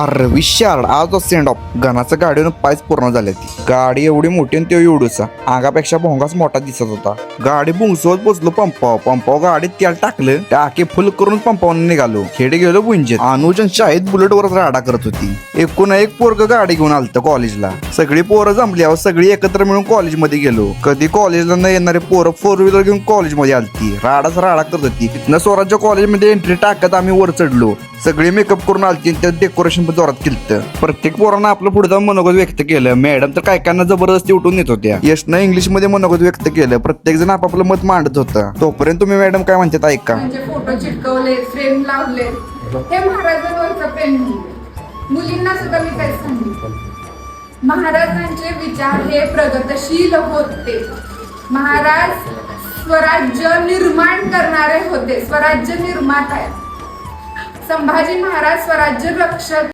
अरे विशाल आज send off गणाचं गाडीनं पायच पूर्ण झाले ती गाडी एवढी मोठी आणि तो एवढूसा अंगापेक्षा भोंगाच मोठा दिसत होता. गाडी बुंगसोत पोचलो पंपावर गाडीत तेल टाकलं टाके फुल करून पंपावर निघालो. खेडे गेलो बुंजेत. अनुजन शाळेत बुलेट वरच राडा करत होती. एकूण एक पोरग गाडी घेऊन आलत कॉलेजला. सगळी पोरं जमल्यावर सगळी एकत्र मिळून कॉलेजमध्ये गेलो. कधी कॉलेजला न येणारे पोरं 4 व्हीलर घेऊन कॉलेजमध्ये आलती. राडाच राडा करत होती. तिथनं स्वराज्य कॉलेजमध्ये एंट्री टाकत आम्ही वर चढलो. सगळी मेकअप करून आलती. त्यात डेकोरेशन पण जोरात केलं. प्रत्येक पोरानं आपलं पुढे जाऊन मनोगत व्यक्त केलं. मॅडम तर काय जबरदस्ती उठून येत होत्या. यशनं इंग्लिश मध्ये मनोगत व्यक्त केलं. प्रत्येक जण आपापलं मत मांडत होतं. तोपर्यंत तुम्ही मॅडम काय म्हणतात ऐका. म्हणजे फोटो चिटकवले, फ्रेम लावले, हे महाराजांवरचं प्रेम नाही. मुलींना सुद्धा मी काय सांगितलं, महाराजांचे विचार हे प्रगतशील होते. महाराज स्वराज्य निर्माण करणारे होते. स्वराज्य निर्माता आहेत. संभाजी महाराज स्वराज्य रक्षक